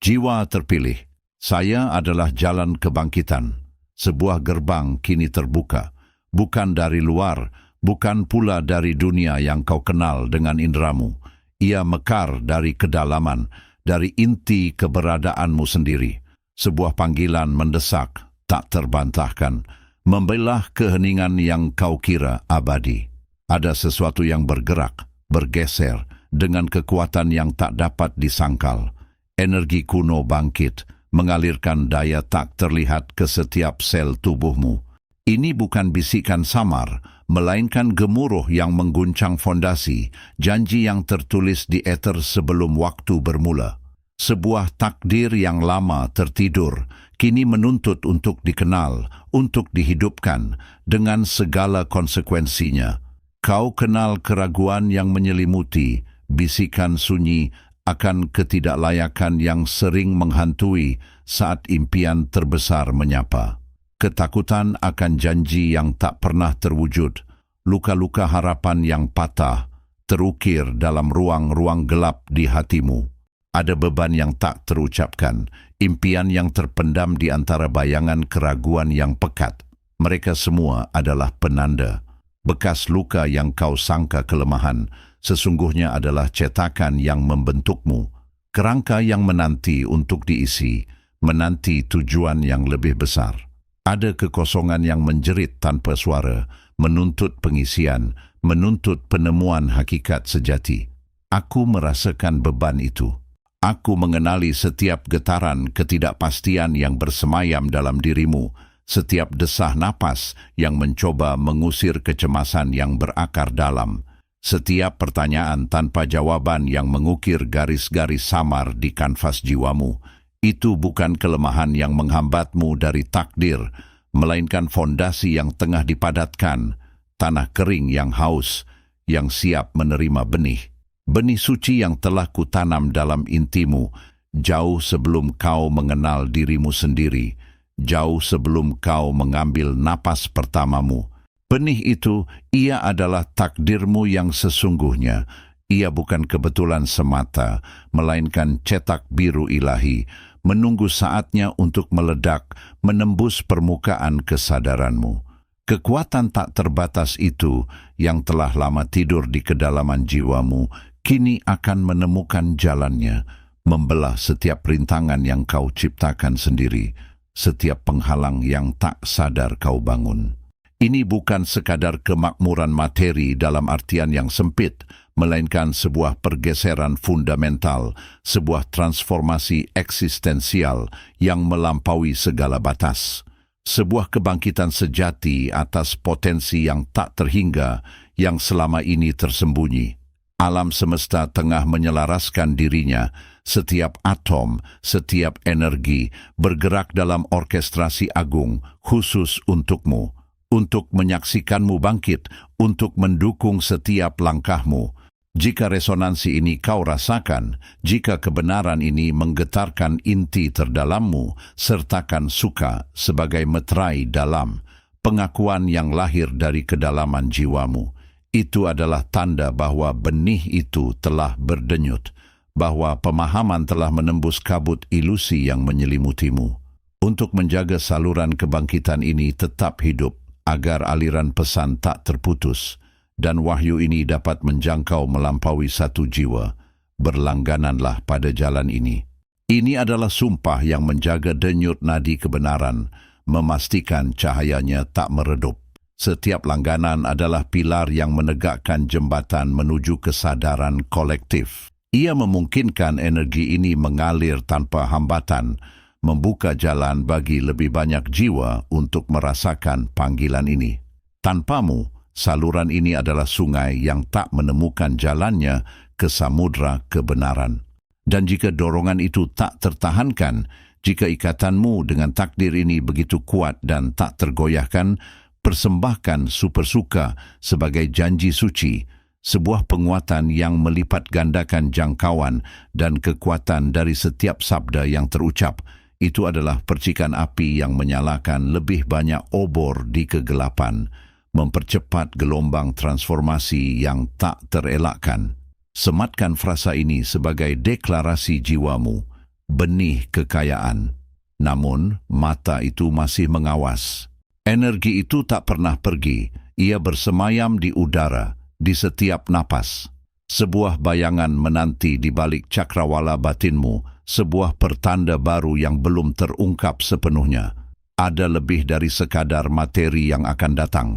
Jiwa terpilih, saya adalah jalan kebangkitan. Sebuah gerbang kini terbuka, bukan dari luar, bukan pula dari dunia yang kau kenal dengan indramu. Ia mekar dari kedalaman, dari inti keberadaanmu sendiri. Sebuah panggilan mendesak, tak terbantahkan, membelah keheningan yang kau kira abadi. Ada sesuatu yang bergerak, bergeser, dengan kekuatan yang tak dapat disangkal. Energi kuno bangkit, mengalirkan daya tak terlihat ke setiap sel tubuhmu. Ini bukan bisikan samar, melainkan gemuruh yang mengguncang fondasi, janji yang tertulis di eter sebelum waktu bermula. Sebuah takdir yang lama tertidur, kini menuntut untuk dikenal, untuk dihidupkan, dengan segala konsekuensinya. Kau kenal keraguan yang menyelimuti, bisikan sunyi akan ketidaklayakan yang sering menghantui saat impian terbesar menyapa. Ketakutan akan janji yang tak pernah terwujud, luka-luka harapan yang patah, terukir dalam ruang-ruang gelap di hatimu. Ada beban yang tak terucapkan, impian yang terpendam di antara bayangan keraguan yang pekat. Mereka semua adalah penanda. Bekas luka yang kau sangka kelemahan, sesungguhnya adalah cetakan yang membentukmu. Kerangka yang menanti untuk diisi, menanti tujuan yang lebih besar. Ada kekosongan yang menjerit tanpa suara, menuntut pengisian, menuntut penemuan hakikat sejati. Aku merasakan beban itu. Aku mengenali setiap getaran ketidakpastian yang bersemayam dalam dirimu, setiap desah napas yang mencoba mengusir kecemasan yang berakar dalam, setiap pertanyaan tanpa jawaban yang mengukir garis-garis samar di kanvas jiwamu. Itu bukan kelemahan yang menghambatmu dari takdir, melainkan fondasi yang tengah dipadatkan, tanah kering yang haus, yang siap menerima benih. Benih suci yang telah kutanam dalam intimu, jauh sebelum kau mengenal dirimu sendiri, jauh sebelum kau mengambil napas pertamamu. Benih itu, ia adalah takdirmu yang sesungguhnya. Ia bukan kebetulan semata, melainkan cetak biru ilahi, menunggu saatnya untuk meledak, menembus permukaan kesadaranmu. Kekuatan tak terbatas itu, yang telah lama tidur di kedalaman jiwamu, kini akan menemukan jalannya, membelah setiap rintangan yang kau ciptakan sendiri, setiap penghalang yang tak sadar kau bangun. Ini bukan sekadar kemakmuran materi dalam artian yang sempit, melainkan sebuah pergeseran fundamental, sebuah transformasi eksistensial yang melampaui segala batas. Sebuah kebangkitan sejati atas potensi yang tak terhingga, yang selama ini tersembunyi. Alam semesta tengah menyelaraskan dirinya, setiap atom, setiap energi bergerak dalam orkestrasi agung khusus untukmu, untuk menyaksikanmu bangkit, untuk mendukung setiap langkahmu. Jika resonansi ini kau rasakan, jika kebenaran ini menggetarkan inti terdalammu, sertakan suka sebagai meterai dalam, pengakuan yang lahir dari kedalaman jiwamu. Itu adalah tanda bahwa benih itu telah berdenyut, bahwa pemahaman telah menembus kabut ilusi yang menyelimutimu. Untuk menjaga saluran kebangkitan ini tetap hidup, agar aliran pesan tak terputus, dan wahyu ini dapat menjangkau melampaui satu jiwa, berlanggananlah pada jalan ini. Ini adalah sumpah yang menjaga denyut nadi kebenaran, memastikan cahayanya tak meredup. Setiap langganan adalah pilar yang menegakkan jembatan menuju kesadaran kolektif. Ia memungkinkan energi ini mengalir tanpa hambatan, membuka jalan bagi lebih banyak jiwa untuk merasakan panggilan ini. Tanpamu, saluran ini adalah sungai yang tak menemukan jalannya ke samudra kebenaran. Dan jika dorongan itu tak tertahankan, jika ikatanmu dengan takdir ini begitu kuat dan tak tergoyahkan, persembahkan supersuka sebagai janji suci, sebuah penguatan yang melipat gandakan jangkauan dan kekuatan dari setiap sabda yang terucap. Itu adalah percikan api yang menyalakan lebih banyak obor di kegelapan, mempercepat gelombang transformasi yang tak terelakkan. Sematkan frasa ini sebagai deklarasi jiwamu. benih kekayaan. Namun, mata itu masih mengawas. Energi itu tak pernah pergi, ia bersemayam di udara, di setiap napas. Sebuah bayangan menanti di balik cakrawala batinmu, sebuah pertanda baru yang belum terungkap sepenuhnya. Ada lebih dari sekadar materi yang akan datang,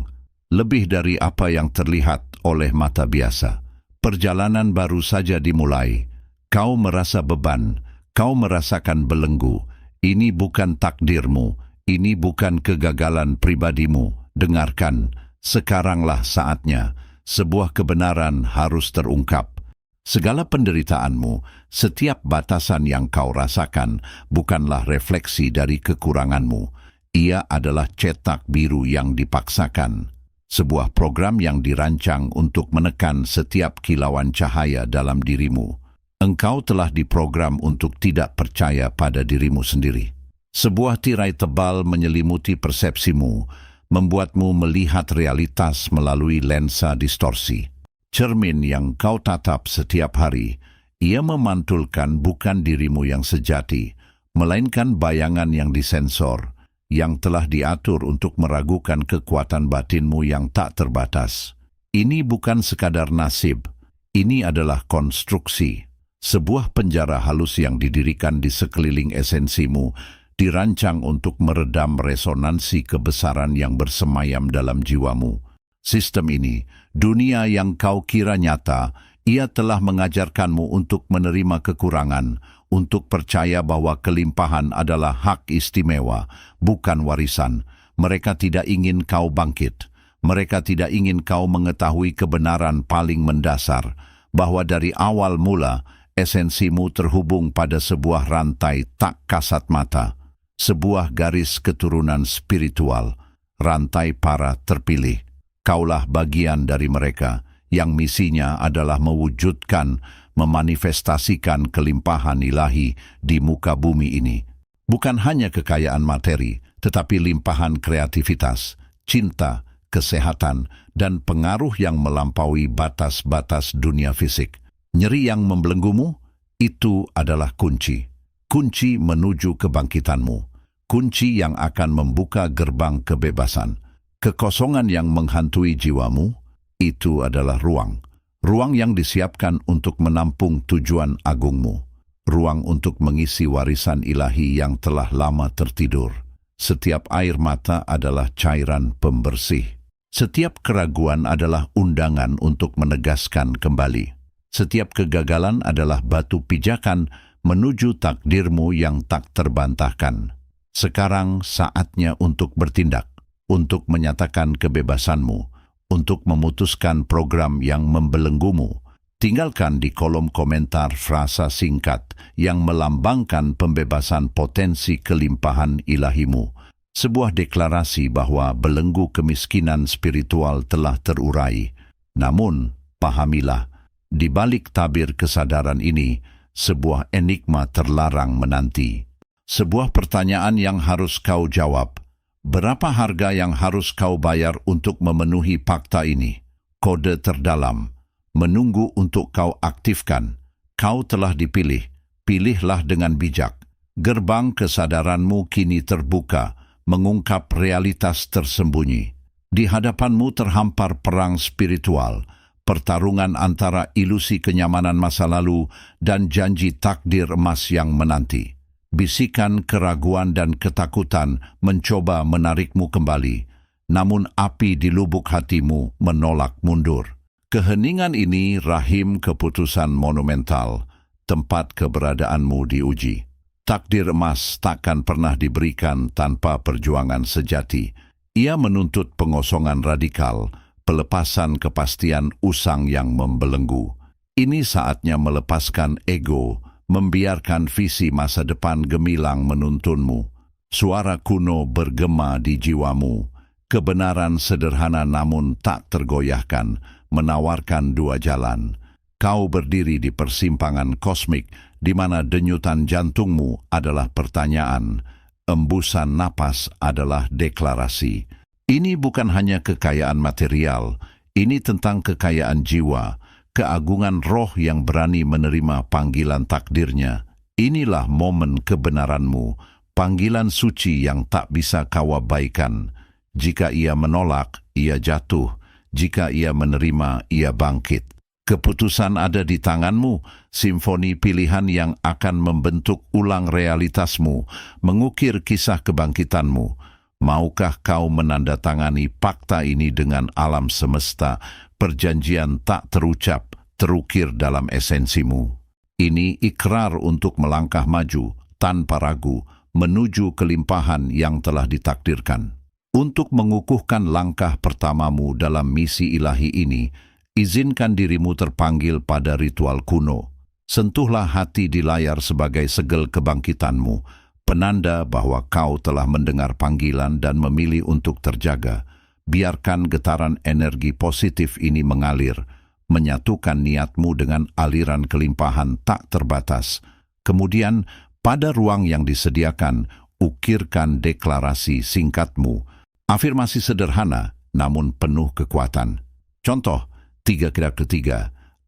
lebih dari apa yang terlihat oleh mata biasa. Perjalanan baru saja dimulai. Kau merasa beban, kau merasakan belenggu. Ini bukan takdirmu, ini bukan kegagalan pribadimu. Dengarkan, sekaranglah saatnya. Sebuah kebenaran harus terungkap. Segala penderitaanmu, setiap batasan yang kau rasakan, bukanlah refleksi dari kekuranganmu. Ia adalah cetak biru yang dipaksakan. Sebuah program yang dirancang untuk menekan setiap kilauan cahaya dalam dirimu. Engkau telah diprogram untuk tidak percaya pada dirimu sendiri. Sebuah tirai tebal menyelimuti persepsimu, membuatmu melihat realitas melalui lensa distorsi. Cermin yang kau tatap setiap hari, ia memantulkan bukan dirimu yang sejati, melainkan bayangan yang disensor, yang telah diatur untuk meragukan kekuatan batinmu yang tak terbatas. Ini bukan sekadar nasib, ini adalah konstruksi. Sebuah penjara halus yang didirikan di sekeliling esensimu, dirancang untuk meredam resonansi kebesaran yang bersemayam dalam jiwamu. Sistem ini, dunia yang kau kira nyata, ia telah mengajarkanmu untuk menerima kekurangan, untuk percaya bahwa kelimpahan adalah hak istimewa, bukan warisan. Mereka tidak ingin kau bangkit. Mereka tidak ingin kau mengetahui kebenaran paling mendasar, bahwa dari awal mula, esensimu terhubung pada sebuah rantai tak kasat mata. Sebuah garis keturunan spiritual, rantai para terpilih. Kaulah bagian dari mereka yang misinya adalah mewujudkan, memanifestasikan kelimpahan ilahi di muka bumi ini. Bukan hanya kekayaan materi, tetapi limpahan kreativitas, cinta, kesehatan, dan pengaruh yang melampaui batas-batas dunia fisik. Nyeri yang membelenggumu, itu adalah kunci. Kunci menuju kebangkitanmu. Kunci yang akan membuka gerbang kebebasan. Kekosongan yang menghantui jiwamu, itu adalah ruang. Ruang yang disiapkan untuk menampung tujuan agungmu. Ruang untuk mengisi warisan ilahi yang telah lama tertidur. Setiap air mata adalah cairan pembersih. Setiap keraguan adalah undangan untuk menegaskan kembali. Setiap kegagalan adalah batu pijakan menuju takdirmu yang tak terbantahkan. Sekarang saatnya untuk bertindak, untuk menyatakan kebebasanmu, untuk memutuskan program yang membelenggumu. Tinggalkan di kolom komentar frasa singkat yang melambangkan pembebasan potensi kelimpahan ilahimu. Sebuah deklarasi bahwa belenggu kemiskinan spiritual telah terurai. Namun, pahamilah, di balik tabir kesadaran ini, sebuah enigma terlarang menanti. Sebuah pertanyaan yang harus kau jawab. Berapa harga yang harus kau bayar untuk memenuhi fakta ini? Kode terdalam, menunggu untuk kau aktifkan. Kau telah dipilih, pilihlah dengan bijak. Gerbang kesadaranmu kini terbuka, mengungkap realitas tersembunyi. Di hadapanmu terhampar perang spiritual, pertarungan antara ilusi kenyamanan masa lalu dan janji takdir emas yang menanti. Bisikan keraguan dan ketakutan mencoba menarikmu kembali, namun api di lubuk hatimu menolak mundur. Keheningan ini rahim keputusan monumental, tempat keberadaanmu diuji. Takdir emas takkan pernah diberikan tanpa perjuangan sejati. Ia menuntut pengosongan radikal, pelepasan kepastian usang yang membelenggu. Ini saatnya melepaskan ego, membiarkan visi masa depan gemilang menuntunmu. Suara kuno bergema di jiwamu. Kebenaran sederhana namun tak tergoyahkan, menawarkan dua jalan. Kau berdiri di persimpangan kosmik, di mana denyutan jantungmu adalah pertanyaan, embusan napas adalah deklarasi. Ini bukan hanya kekayaan material, ini tentang kekayaan jiwa, keagungan roh yang berani menerima panggilan takdirnya. Inilah momen kebenaranmu, panggilan suci yang tak bisa kau abaikan. Jika ia menolak, ia jatuh. Jika ia menerima, ia bangkit. Keputusan ada di tanganmu, simfoni pilihan yang akan membentuk ulang realitasmu, mengukir kisah kebangkitanmu. Maukah kau menandatangani fakta ini dengan alam semesta, perjanjian tak terucap, terukir dalam esensimu? Ini ikrar untuk melangkah maju, tanpa ragu, menuju kelimpahan yang telah ditakdirkan. Untuk mengukuhkan langkah pertamamu dalam misi ilahi ini, izinkan dirimu terpanggil pada ritual kuno. Sentuhlah hati di layar sebagai segel kebangkitanmu, penanda bahwa kau telah mendengar panggilan dan memilih untuk terjaga. Biarkan getaran energi positif ini mengalir, menyatukan niatmu dengan aliran kelimpahan tak terbatas. Kemudian, pada ruang yang disediakan, ukirkan deklarasi singkatmu. Afirmasi sederhana, namun penuh kekuatan. Contoh, 3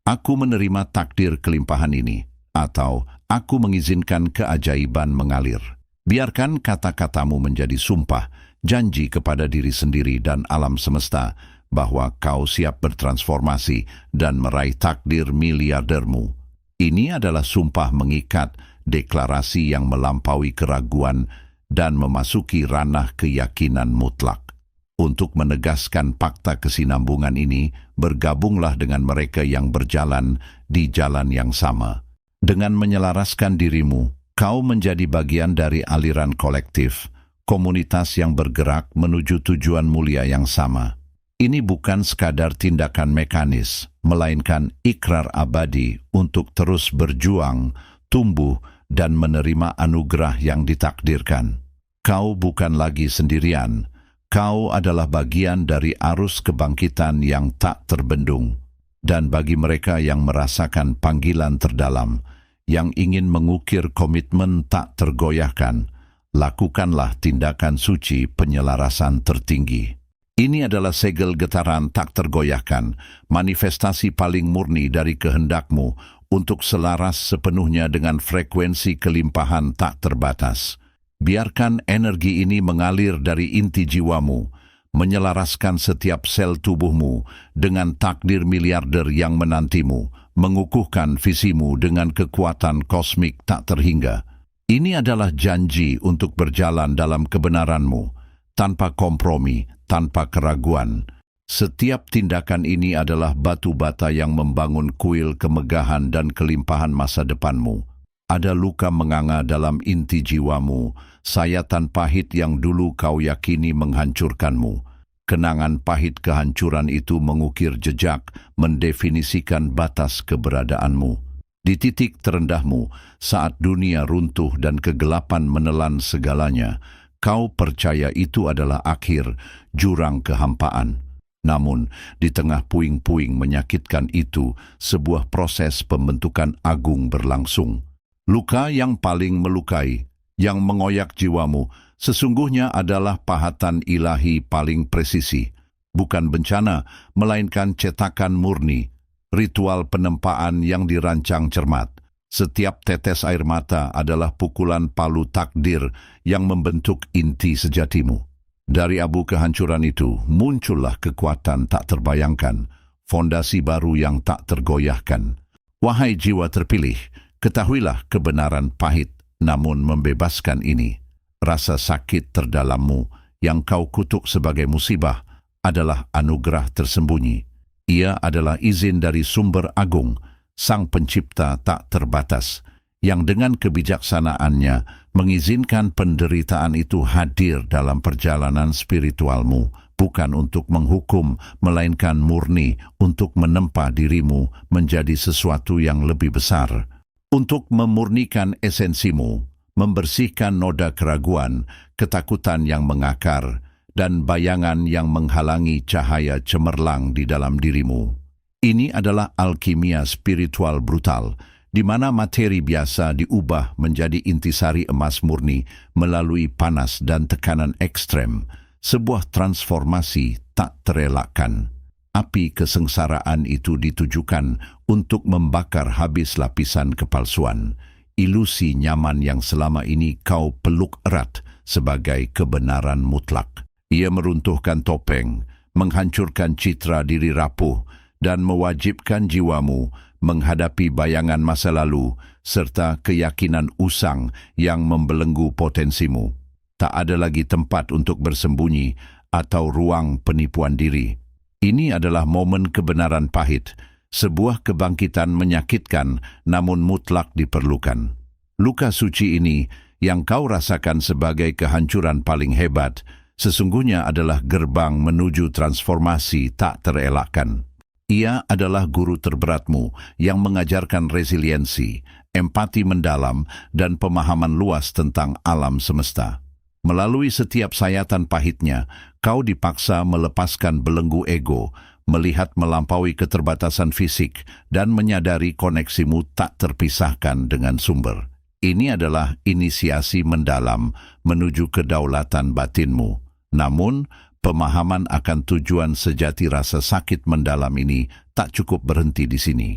aku menerima takdir kelimpahan ini. Atau, aku mengizinkan keajaiban mengalir. Biarkan kata-katamu menjadi sumpah, janji kepada diri sendiri dan alam semesta, bahwa kau siap bertransformasi dan meraih takdir miliardermu. Ini adalah sumpah mengikat, deklarasi yang melampaui keraguan dan memasuki ranah keyakinan mutlak. Untuk menegaskan fakta kesinambungan ini, bergabunglah dengan mereka yang berjalan di jalan yang sama. Dengan menyelaraskan dirimu, kau menjadi bagian dari aliran kolektif, komunitas yang bergerak menuju tujuan mulia yang sama. Ini bukan sekadar tindakan mekanis, melainkan ikrar abadi untuk terus berjuang, tumbuh, dan menerima anugerah yang ditakdirkan. Kau bukan lagi sendirian. Kau adalah bagian dari arus kebangkitan yang tak terbendung. Dan bagi mereka yang merasakan panggilan terdalam, yang ingin mengukir komitmen tak tergoyahkan, lakukanlah tindakan suci penyelarasan tertinggi. Ini adalah segel getaran tak tergoyahkan, manifestasi paling murni dari kehendakmu untuk selaras sepenuhnya dengan frekuensi kelimpahan tak terbatas. Biarkan energi ini mengalir dari inti jiwamu, menyelaraskan setiap sel tubuhmu dengan takdir miliarder yang menantimu, mengukuhkan visimu dengan kekuatan kosmik tak terhingga. Ini adalah janji untuk berjalan dalam kebenaranmu, tanpa kompromi, tanpa keraguan. Setiap tindakan ini adalah batu bata yang membangun kuil kemegahan dan kelimpahan masa depanmu. Ada luka menganga dalam inti jiwamu, sayatan pahit yang dulu kau yakini menghancurkanmu. Kenangan pahit kehancuran itu mengukir jejak, mendefinisikan batas keberadaanmu. Di titik terendahmu, saat dunia runtuh dan kegelapan menelan segalanya, kau percaya itu adalah akhir, jurang kehampaan. Namun, di tengah puing-puing menyakitkan itu, sebuah proses pembentukan agung berlangsung. Luka yang paling melukai, yang mengoyak jiwamu, sesungguhnya adalah pahatan ilahi paling presisi. Bukan bencana, melainkan cetakan murni, ritual penempaan yang dirancang cermat. Setiap tetes air mata adalah pukulan palu takdir yang membentuk inti sejatimu. Dari abu kehancuran itu, muncullah kekuatan tak terbayangkan, fondasi baru yang tak tergoyahkan. Wahai jiwa terpilih, ketahuilah kebenaran pahit namun membebaskan ini. Rasa sakit terdalammu yang kau kutuk sebagai musibah adalah anugerah tersembunyi. Ia adalah izin dari sumber agung, Sang Pencipta tak terbatas, yang dengan kebijaksanaannya mengizinkan penderitaan itu hadir dalam perjalanan spiritualmu, bukan untuk menghukum, melainkan murni untuk menempa dirimu menjadi sesuatu yang lebih besar. Untuk memurnikan esensimu, membersihkan noda keraguan, ketakutan yang mengakar, dan bayangan yang menghalangi cahaya cemerlang di dalam dirimu. Ini adalah alkimia spiritual brutal, di mana materi biasa diubah menjadi intisari emas murni melalui panas dan tekanan ekstrem, sebuah transformasi tak terelakkan. Api kesengsaraan itu ditujukan untuk membakar habis lapisan kepalsuan. ilusi nyaman yang selama ini kau peluk erat sebagai kebenaran mutlak. Ia meruntuhkan topeng, menghancurkan citra diri rapuh, dan mewajibkan jiwamu menghadapi bayangan masa lalu serta keyakinan usang yang membelenggu potensimu. Tak ada lagi tempat untuk bersembunyi atau ruang penipuan diri. Ini adalah momen kebenaran pahit, sebuah kebangkitan menyakitkan namun mutlak diperlukan. Luka suci ini yang kau rasakan sebagai kehancuran paling hebat, sesungguhnya adalah gerbang menuju transformasi tak terelakkan. Ia adalah guru terberatmu yang mengajarkan resiliensi, empati mendalam, dan pemahaman luas tentang alam semesta. Melalui setiap sayatan pahitnya, kau dipaksa melepaskan belenggu ego, melihat melampaui keterbatasan fisik, dan menyadari koneksimu tak terpisahkan dengan sumber. Ini adalah inisiasi mendalam menuju kedaulatan batinmu. Namun, pemahaman akan tujuan sejati rasa sakit mendalam ini tak cukup berhenti di sini.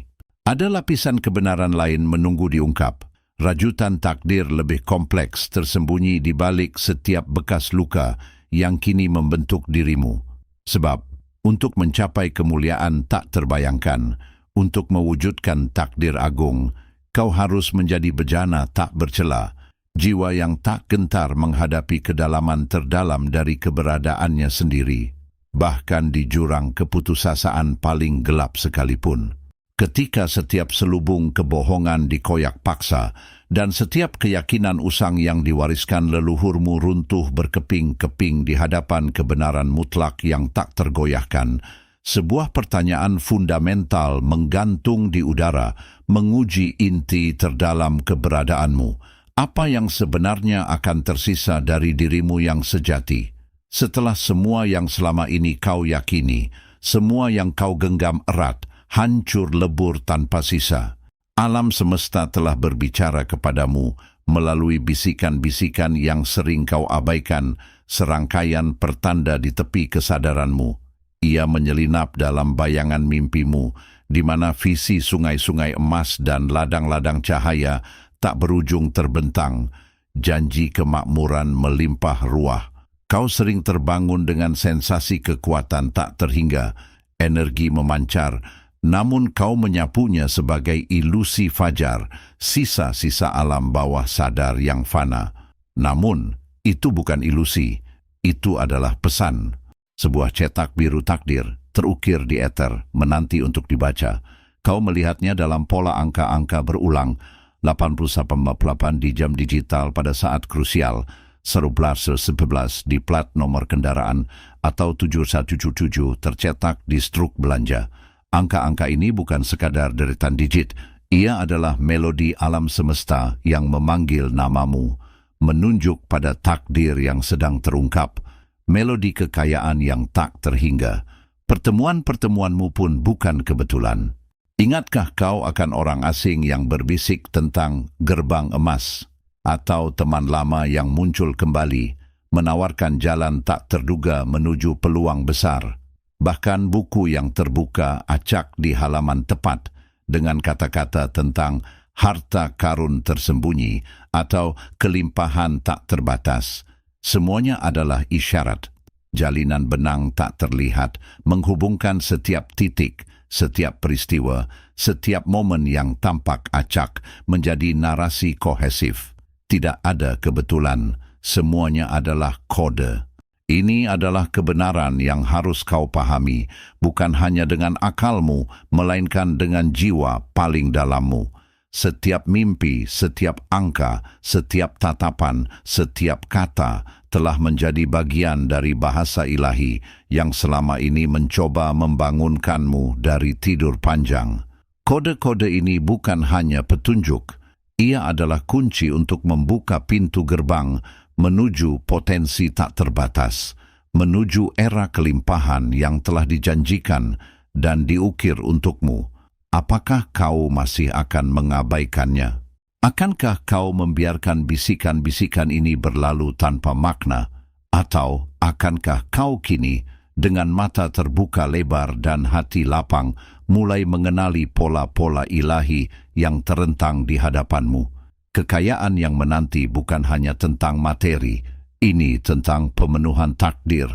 Ada lapisan kebenaran lain menunggu diungkap. Rajutan takdir lebih kompleks tersembunyi di balik setiap bekas luka yang kini membentuk dirimu. Sebab, untuk mencapai kemuliaan tak terbayangkan, untuk mewujudkan takdir agung, kau harus menjadi bejana tak bercela, jiwa yang tak gentar menghadapi kedalaman terdalam dari keberadaannya sendiri, bahkan di jurang keputusasaan paling gelap sekalipun. Ketika setiap selubung kebohongan dikoyak paksa dan setiap keyakinan usang yang diwariskan leluhurmu runtuh berkeping-keping di hadapan kebenaran mutlak yang tak tergoyahkan, sebuah pertanyaan fundamental menggantung di udara, menguji inti terdalam keberadaanmu. Apa yang sebenarnya akan tersisa dari dirimu yang sejati? Setelah semua yang selama ini kau yakini, semua yang kau genggam erat, hancur lebur tanpa sisa. Alam semesta telah berbicara kepadamu melalui bisikan-bisikan yang sering kau abaikan, serangkaian pertanda di tepi kesadaranmu. Ia menyelinap dalam bayangan mimpimu, di mana visi sungai-sungai emas dan ladang-ladang cahaya tak berujung terbentang, janji kemakmuran melimpah ruah. Kau sering terbangun dengan sensasi kekuatan tak terhingga, energi memancar, namun kau menyapunya sebagai ilusi fajar, sisa-sisa alam bawah sadar yang fana. Namun, itu bukan ilusi, itu adalah pesan. Sebuah cetak biru takdir, terukir di eter, menanti untuk dibaca. Kau melihatnya dalam pola angka-angka berulang, 80-88 di jam digital pada saat krusial, 11-11 di plat nomor kendaraan, atau 7177 tercetak di struk belanja. Angka-angka ini bukan sekadar deretan digit, ia adalah melodi alam semesta yang memanggil namamu, menunjuk pada takdir yang sedang terungkap, melodi kekayaan yang tak terhingga. Pertemuan-pertemuanmu pun bukan kebetulan. Ingatkah kau akan orang asing yang berbisik tentang gerbang emas, atau teman lama yang muncul kembali, menawarkan jalan tak terduga menuju peluang besar? Bahkan buku yang terbuka acak di halaman tepat dengan kata-kata tentang harta karun tersembunyi atau kelimpahan tak terbatas. Semuanya adalah isyarat. Jalinan benang tak terlihat menghubungkan setiap titik, setiap peristiwa, setiap momen yang tampak acak menjadi narasi kohesif. Tidak ada kebetulan, semuanya adalah kode. Ini adalah kebenaran yang harus kau pahami, bukan hanya dengan akalmu, melainkan dengan jiwa paling dalammu. Setiap mimpi, setiap angka, setiap tatapan, setiap kata telah menjadi bagian dari bahasa ilahi yang selama ini mencoba membangunkanmu dari tidur panjang. Kode-kode ini bukan hanya petunjuk, ia adalah kunci untuk membuka pintu gerbang menuju potensi tak terbatas, menuju era kelimpahan yang telah dijanjikan dan diukir untukmu. Apakah kau masih akan mengabaikannya? Akankah kau membiarkan bisikan-bisikan ini berlalu tanpa makna? Atau akankah kau kini dengan mata terbuka lebar dan hati lapang mulai mengenali pola-pola ilahi yang terentang di hadapanmu? Kekayaan yang menanti bukan hanya tentang materi, ini tentang pemenuhan takdir,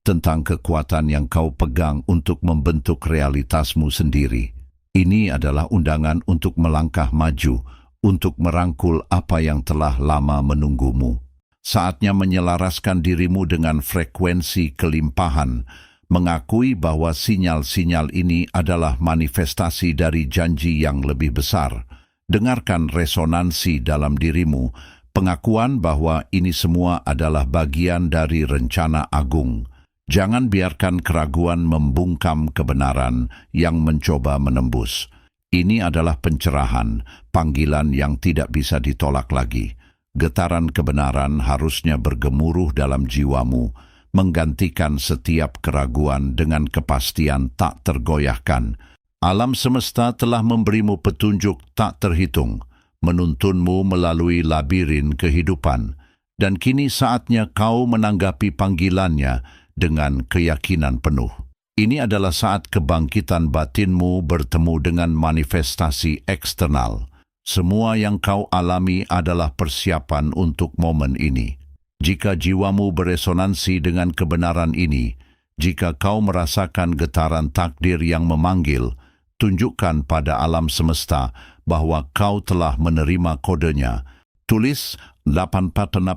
tentang kekuatan yang kau pegang untuk membentuk realitasmu sendiri. Ini adalah undangan untuk melangkah maju, untuk merangkul apa yang telah lama menunggumu. Saatnya menyelaraskan dirimu dengan frekuensi kelimpahan, mengakui bahwa sinyal-sinyal ini adalah manifestasi dari janji yang lebih besar. Dengarkan resonansi dalam dirimu, pengakuan bahwa ini semua adalah bagian dari rencana agung. Jangan biarkan keraguan membungkam kebenaran yang mencoba menembus. Ini adalah pencerahan, panggilan yang tidak bisa ditolak lagi. Getaran kebenaran harusnya bergemuruh dalam jiwamu, menggantikan setiap keraguan dengan kepastian tak tergoyahkan. Alam semesta telah memberimu petunjuk tak terhitung, menuntunmu melalui labirin kehidupan, dan kini saatnya kau menanggapi panggilannya dengan keyakinan penuh. Ini adalah saat kebangkitan batinmu bertemu dengan manifestasi eksternal. Semua yang kau alami adalah persiapan untuk momen ini. Jika jiwamu beresonansi dengan kebenaran ini, jika kau merasakan getaran takdir yang memanggil, tunjukkan pada alam semesta bahwa kau telah menerima kodenya. Tulis 848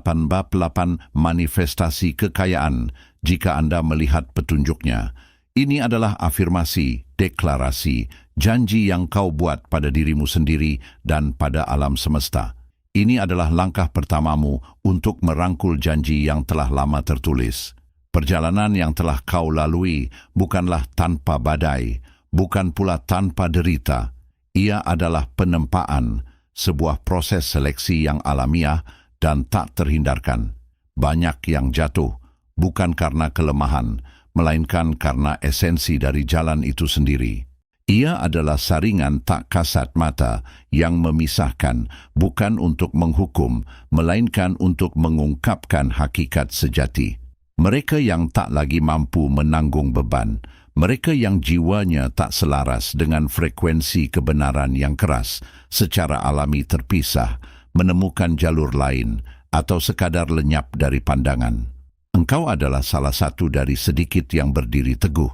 manifestasi kekayaan jika Anda melihat petunjuknya. Ini adalah afirmasi, deklarasi, janji yang kau buat pada dirimu sendiri dan pada alam semesta. Ini adalah langkah pertamamu untuk merangkul janji yang telah lama tertulis. Perjalanan yang telah kau lalui bukanlah tanpa badai, bukan pula tanpa derita. Ia adalah penempaan, sebuah proses seleksi yang alamiah dan tak terhindarkan. Banyak yang jatuh, bukan karena kelemahan, melainkan karena esensi dari jalan itu sendiri. Ia adalah saringan tak kasat mata yang memisahkan, bukan untuk menghukum, melainkan untuk mengungkapkan hakikat sejati. Mereka yang tak lagi mampu menanggung beban, mereka yang jiwanya tak selaras dengan frekuensi kebenaran yang keras, secara alami terpisah, menemukan jalur lain, atau sekadar lenyap dari pandangan. Engkau adalah salah satu dari sedikit yang berdiri teguh.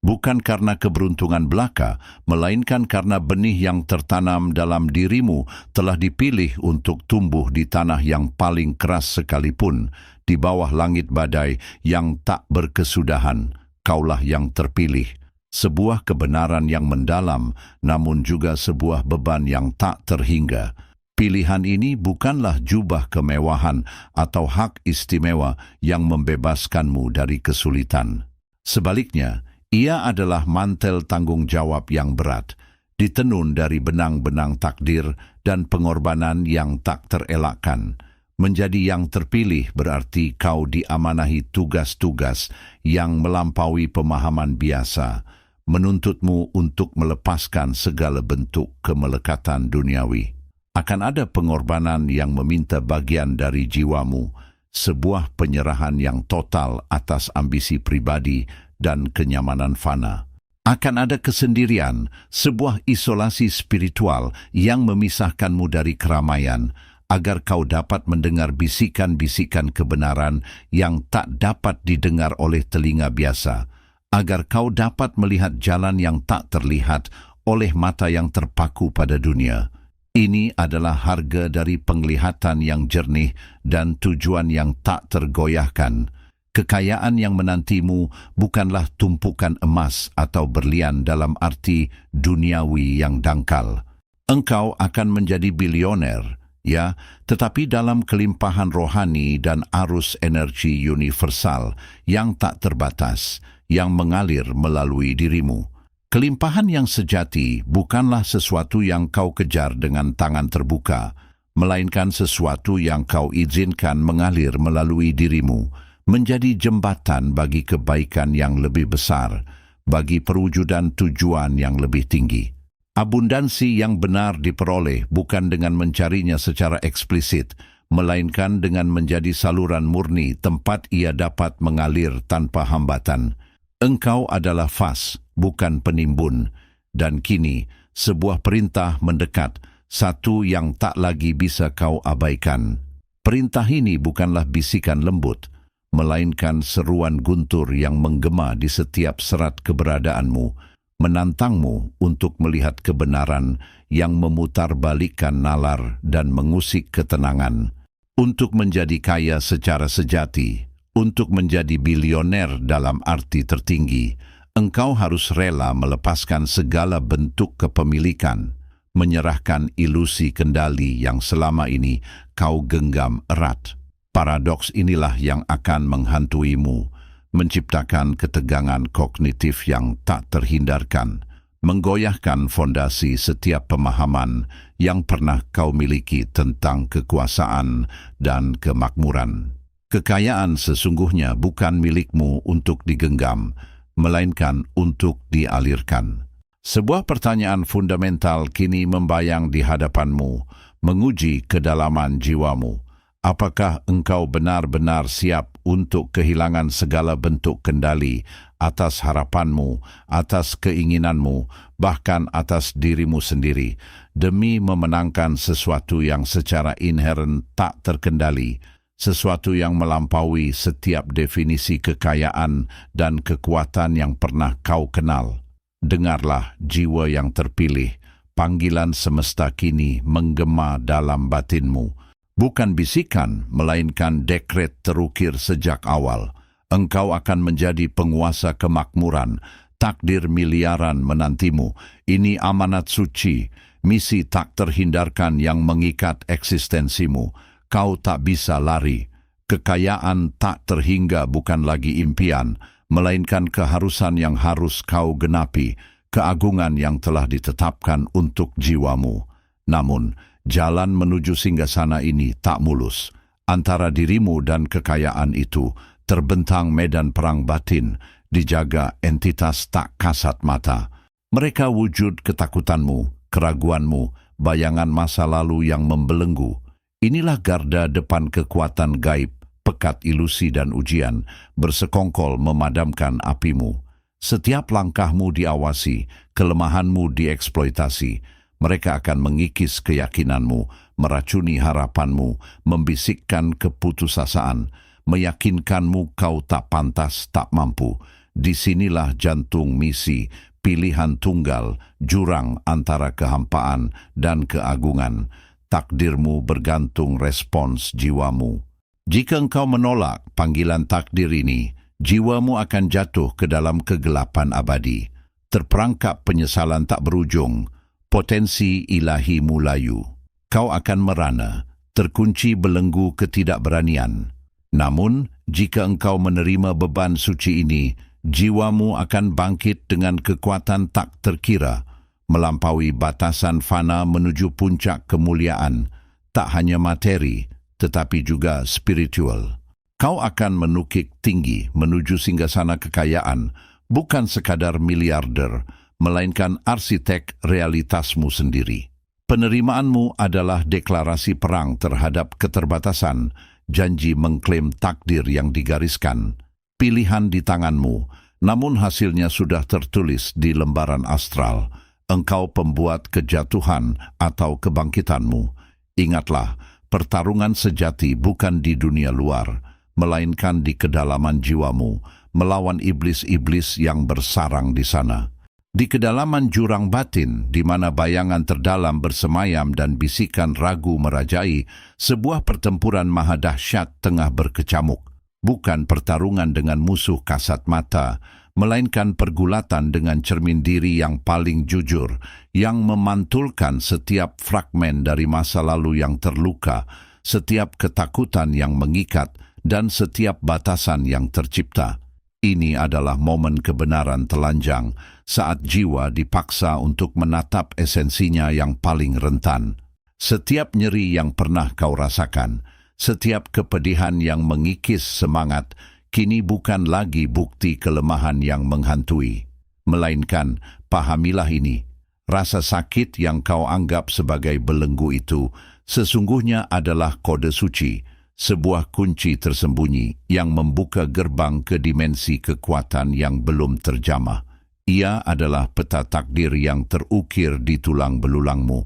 Bukan karena keberuntungan belaka, melainkan karena benih yang tertanam dalam dirimu telah dipilih untuk tumbuh di tanah yang paling keras sekalipun, di bawah langit badai yang tak berkesudahan. Kaulah yang terpilih, sebuah kebenaran yang mendalam, namun juga sebuah beban yang tak terhingga. Pilihan ini bukanlah jubah kemewahan atau hak istimewa yang membebaskanmu dari kesulitan. Sebaliknya, ia adalah mantel tanggung jawab yang berat, ditenun dari benang-benang takdir dan pengorbanan yang tak terelakkan. Menjadi yang terpilih berarti kau diamanahi tugas-tugas yang melampaui pemahaman biasa, menuntutmu untuk melepaskan segala bentuk kemelekatan duniawi. Akan ada pengorbanan yang meminta bagian dari jiwamu, sebuah penyerahan yang total atas ambisi pribadi dan kenyamanan fana. Akan ada kesendirian, sebuah isolasi spiritual yang memisahkanmu dari keramaian, agar kau dapat mendengar bisikan-bisikan kebenaran yang tak dapat didengar oleh telinga biasa, agar kau dapat melihat jalan yang tak terlihat oleh mata yang terpaku pada dunia. Ini adalah harga dari penglihatan yang jernih dan tujuan yang tak tergoyahkan. Kekayaan yang menantimu bukanlah tumpukan emas atau berlian dalam arti duniawi yang dangkal. Engkau akan menjadi bilioner, ya, tetapi dalam kelimpahan rohani dan arus energi universal yang tak terbatas, yang mengalir melalui dirimu. Kelimpahan yang sejati bukanlah sesuatu yang kau kejar dengan tangan terbuka, melainkan sesuatu yang kau izinkan mengalir melalui dirimu, menjadi jembatan bagi kebaikan yang lebih besar, bagi perwujudan tujuan yang lebih tinggi. Abundansi yang benar diperoleh bukan dengan mencarinya secara eksplisit, melainkan dengan menjadi saluran murni tempat ia dapat mengalir tanpa hambatan. Engkau adalah fas, bukan penimbun, dan kini sebuah perintah mendekat, satu yang tak lagi bisa kau abaikan. Perintah ini bukanlah bisikan lembut, melainkan seruan guntur yang menggema di setiap serat keberadaanmu, menantangmu untuk melihat kebenaran yang memutarbalikkan nalar dan mengusik ketenangan, untuk menjadi kaya secara sejati, untuk menjadi bilioner dalam arti tertinggi. Engkau harus rela melepaskan segala bentuk kepemilikan, menyerahkan ilusi kendali yang selama ini kau genggam erat. Paradoks inilah yang akan menghantuimu, menciptakan ketegangan kognitif yang tak terhindarkan, menggoyahkan fondasi setiap pemahaman yang pernah kau miliki tentang kekuasaan dan kemakmuran. Kekayaan sesungguhnya bukan milikmu untuk digenggam, melainkan untuk dialirkan. Sebuah pertanyaan fundamental kini membayang di hadapanmu, menguji kedalaman jiwamu. Apakah engkau benar-benar siap untuk kehilangan segala bentuk kendali atas harapanmu, atas keinginanmu, bahkan atas dirimu sendiri, demi memenangkan sesuatu yang secara inheren tak terkendali, sesuatu yang melampaui setiap definisi kekayaan dan kekuatan yang pernah kau kenal? Dengarlah jiwa yang terpilih, panggilan semesta kini menggema dalam batinmu. Bukan bisikan, melainkan dekret terukir sejak awal. Engkau akan menjadi penguasa kemakmuran, takdir miliaran menantimu. Ini amanat suci, misi tak terhindarkan yang mengikat eksistensimu. Kau tak bisa lari. Kekayaan tak terhingga bukan lagi impian, melainkan keharusan yang harus kau genapi, keagungan yang telah ditetapkan untuk jiwamu. Namun, jalan menuju singgasana ini tak mulus. Antara dirimu dan kekayaan itu terbentang medan perang batin, dijaga entitas tak kasat mata. Mereka wujud ketakutanmu, keraguanmu, bayangan masa lalu yang membelenggu. Inilah garda depan kekuatan gaib, pekat ilusi dan ujian, bersekongkol memadamkan apimu. Setiap langkahmu diawasi, kelemahanmu dieksploitasi. Mereka akan mengikis keyakinanmu, meracuni harapanmu, membisikkan keputusasaan, meyakinkanmu kau tak pantas, tak mampu. Disinilah jantung misi, pilihan tunggal, jurang antara kehampaan dan keagungan. Takdirmu bergantung respons jiwamu. Jika engkau menolak panggilan takdir ini, jiwamu akan jatuh ke dalam kegelapan abadi. Terperangkap penyesalan tak berujung, potensi ilahi mulayu. Kau akan merana, terkunci belenggu ketidakberanian. Namun, jika engkau menerima beban suci ini, jiwamu akan bangkit dengan kekuatan tak terkira, melampaui batasan fana menuju puncak kemuliaan, tak hanya materi, tetapi juga spiritual. Kau akan menukik tinggi menuju singgasana kekayaan, bukan sekadar miliarder, melainkan arsitek realitasmu sendiri. Penerimaanmu adalah deklarasi perang terhadap keterbatasan, janji mengklaim takdir yang digariskan. Pilihan di tanganmu, namun hasilnya sudah tertulis di lembaran astral. Engkau pembuat kejatuhan atau kebangkitanmu. Ingatlah, pertarungan sejati bukan di dunia luar, melainkan di kedalaman jiwamu, melawan iblis-iblis yang bersarang di sana. Di kedalaman jurang batin, di mana bayangan terdalam bersemayam dan bisikan ragu merajai, sebuah pertempuran maha dahsyat tengah berkecamuk. Bukan pertarungan dengan musuh kasat mata, melainkan pergulatan dengan cermin diri yang paling jujur, yang memantulkan setiap fragmen dari masa lalu yang terluka, setiap ketakutan yang mengikat, dan setiap batasan yang tercipta. Ini adalah momen kebenaran telanjang, saat jiwa dipaksa untuk menatap esensinya yang paling rentan. Setiap nyeri yang pernah kau rasakan, setiap kepedihan yang mengikis semangat, kini bukan lagi bukti kelemahan yang menghantui. Melainkan, pahamilah ini, rasa sakit yang kau anggap sebagai belenggu itu, sesungguhnya adalah kode suci, sebuah kunci tersembunyi yang membuka gerbang ke dimensi kekuatan yang belum terjamah. Ia adalah peta takdir yang terukir di tulang belulangmu,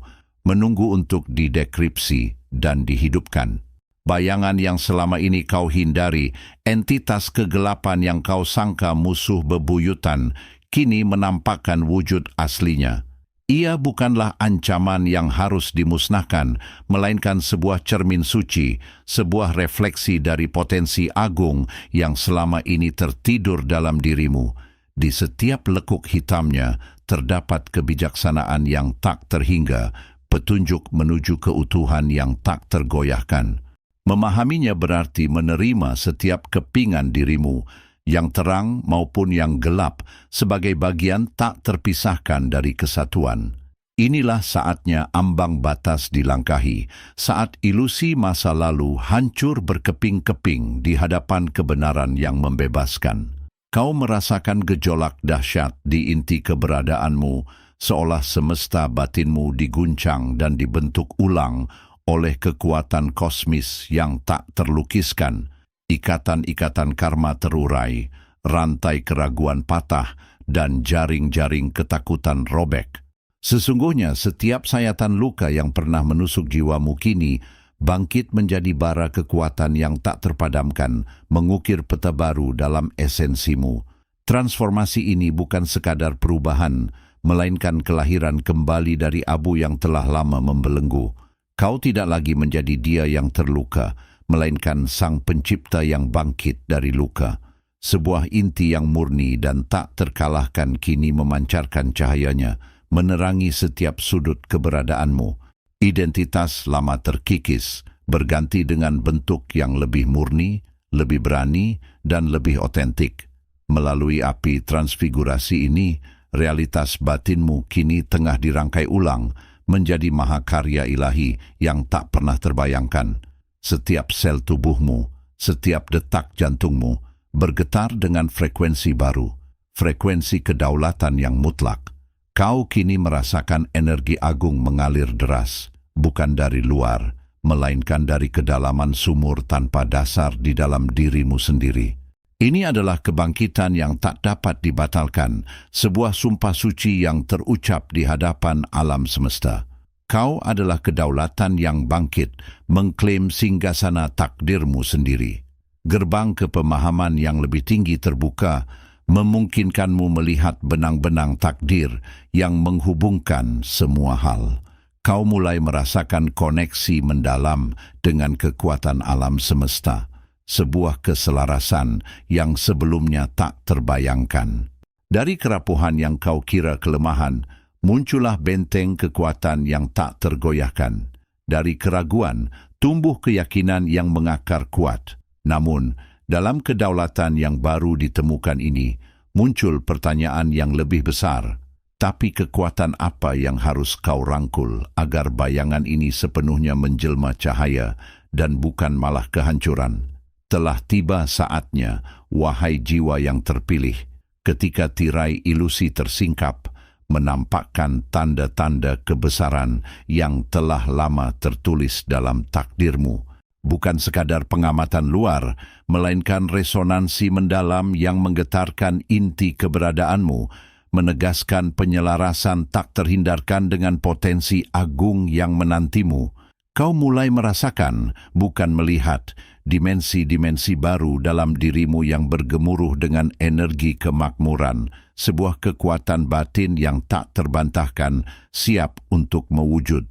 menunggu untuk didekripsi dan dihidupkan. Bayangan yang selama ini kau hindari, entitas kegelapan yang kau sangka musuh bebuyutan, kini menampakkan wujud aslinya. Ia bukanlah ancaman yang harus dimusnahkan, melainkan sebuah cermin suci, sebuah refleksi dari potensi agung yang selama ini tertidur dalam dirimu. Di setiap lekuk hitamnya terdapat kebijaksanaan yang tak terhingga, petunjuk menuju keutuhan yang tak tergoyahkan. Memahaminya berarti menerima setiap kepingan dirimu, yang terang maupun yang gelap, sebagai bagian tak terpisahkan dari kesatuan. Inilah saatnya ambang batas dilangkahi, saat ilusi masa lalu hancur berkeping-keping di hadapan kebenaran yang membebaskan. Kau merasakan gejolak dahsyat di inti keberadaanmu, seolah semesta batinmu diguncang dan dibentuk ulang oleh kekuatan kosmis yang tak terlukiskan. Ikatan-ikatan karma terurai, rantai keraguan patah, dan jaring-jaring ketakutan robek. Sesungguhnya setiap sayatan luka yang pernah menusuk jiwamu kini bangkit menjadi bara kekuatan yang tak terpadamkan, mengukir peta baru dalam esensimu. Transformasi ini bukan sekadar perubahan, melainkan kelahiran kembali dari abu yang telah lama membelenggu. Kau tidak lagi menjadi dia yang terluka, melainkan sang pencipta yang bangkit dari luka. Sebuah inti yang murni dan tak terkalahkan kini memancarkan cahayanya, menerangi setiap sudut keberadaanmu. Identitas lama terkikis, berganti dengan bentuk yang lebih murni, lebih berani, dan lebih otentik. Melalui api transfigurasi ini, realitas batinmu kini tengah dirangkai ulang, menjadi mahakarya ilahi yang tak pernah terbayangkan. Setiap sel tubuhmu, setiap detak jantungmu, bergetar dengan frekuensi baru, frekuensi kedaulatan yang mutlak. Kau kini merasakan energi agung mengalir deras, bukan dari luar, melainkan dari kedalaman sumur tanpa dasar di dalam dirimu sendiri. Ini adalah kebangkitan yang tak dapat dibatalkan, sebuah sumpah suci yang terucap di hadapan alam semesta. Kau adalah kedaulatan yang bangkit, mengklaim singgasana takdirmu sendiri. Gerbang kepemahaman yang lebih tinggi terbuka, memungkinkanmu melihat benang-benang takdir yang menghubungkan semua hal. Kau mulai merasakan koneksi mendalam dengan kekuatan alam semesta. Sebuah keselarasan yang sebelumnya tak terbayangkan. Dari kerapuhan yang kau kira kelemahan, muncullah benteng kekuatan yang tak tergoyahkan. Dari keraguan, tumbuh keyakinan yang mengakar kuat. Namun, dalam kedaulatan yang baru ditemukan ini, muncul pertanyaan yang lebih besar. Tapi kekuatan apa yang harus kau rangkul agar bayangan ini sepenuhnya menjelma cahaya dan bukan malah kehancuran? Telah tiba saatnya, wahai jiwa yang terpilih, ketika tirai ilusi tersingkap, menampakkan tanda-tanda kebesaran yang telah lama tertulis dalam takdirmu. Bukan sekadar pengamatan luar, melainkan resonansi mendalam yang menggetarkan inti keberadaanmu, menegaskan penyelarasan tak terhindarkan dengan potensi agung yang menantimu. Kau mulai merasakan, bukan melihat, dimensi-dimensi baru dalam dirimu yang bergemuruh dengan energi kemakmuran, sebuah kekuatan batin yang tak terbantahkan, siap untuk mewujud.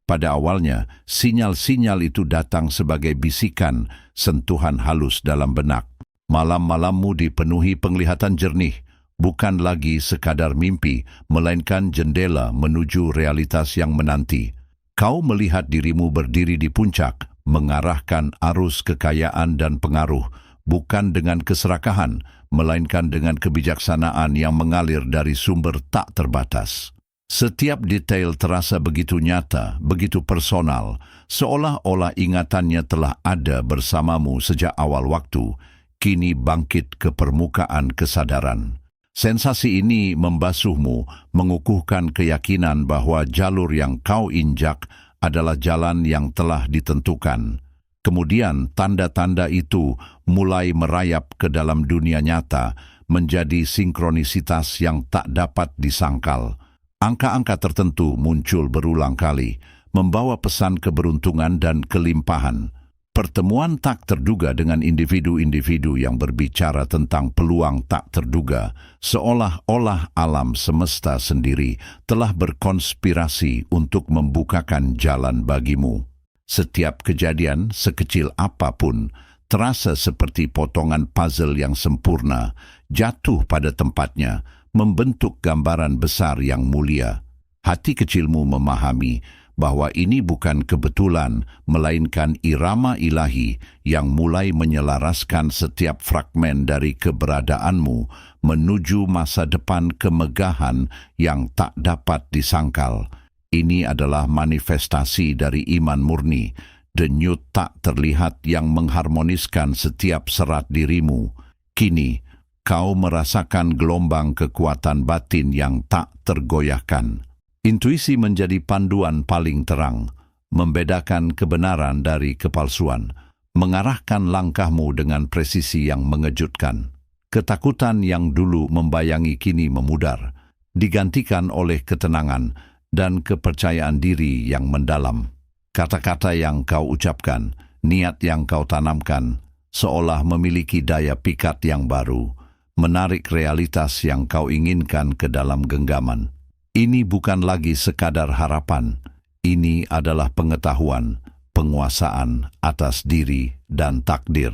Pada awalnya, sinyal-sinyal itu datang sebagai bisikan, sentuhan halus dalam benak. Malam-malammu dipenuhi penglihatan jernih, bukan lagi sekadar mimpi, melainkan jendela menuju realitas yang menanti. Kau melihat dirimu berdiri di puncak, mengarahkan arus kekayaan dan pengaruh, bukan dengan keserakahan, melainkan dengan kebijaksanaan yang mengalir dari sumber tak terbatas. Setiap detail terasa begitu nyata, begitu personal, seolah-olah ingatannya telah ada bersamamu sejak awal waktu, kini bangkit ke permukaan kesadaran. Sensasi ini membasuhmu, mengukuhkan keyakinan bahwa jalur yang kau injak adalah jalan yang telah ditentukan. Kemudian tanda-tanda itu mulai merayap ke dalam dunia nyata, menjadi sinkronisitas yang tak dapat disangkal. Angka-angka tertentu muncul berulang kali, membawa pesan keberuntungan dan kelimpahan. Pertemuan tak terduga dengan individu-individu yang berbicara tentang peluang tak terduga, seolah-olah alam semesta sendiri telah berkonspirasi untuk membukakan jalan bagimu. Setiap kejadian, sekecil apapun, terasa seperti potongan puzzle yang sempurna, jatuh pada tempatnya, membentuk gambaran besar yang mulia. Hati kecilmu memahami bahwa ini bukan kebetulan, melainkan irama ilahi yang mulai menyelaraskan setiap fragmen dari keberadaanmu menuju masa depan kemegahan yang tak dapat disangkal. Ini adalah manifestasi dari iman murni, denyut tak terlihat yang mengharmoniskan setiap serat dirimu. Kini, kau merasakan gelombang kekuatan batin yang tak tergoyahkan. Intuisi menjadi panduan paling terang, membedakan kebenaran dari kepalsuan, mengarahkan langkahmu dengan presisi yang mengejutkan. Ketakutan yang dulu membayangi kini memudar, digantikan oleh ketenangan dan kepercayaan diri yang mendalam. Kata-kata yang kau ucapkan, niat yang kau tanamkan, seolah memiliki daya pikat yang baru, menarik realitas yang kau inginkan ke dalam genggaman. Ini bukan lagi sekadar harapan, ini adalah pengetahuan, penguasaan atas diri dan takdir.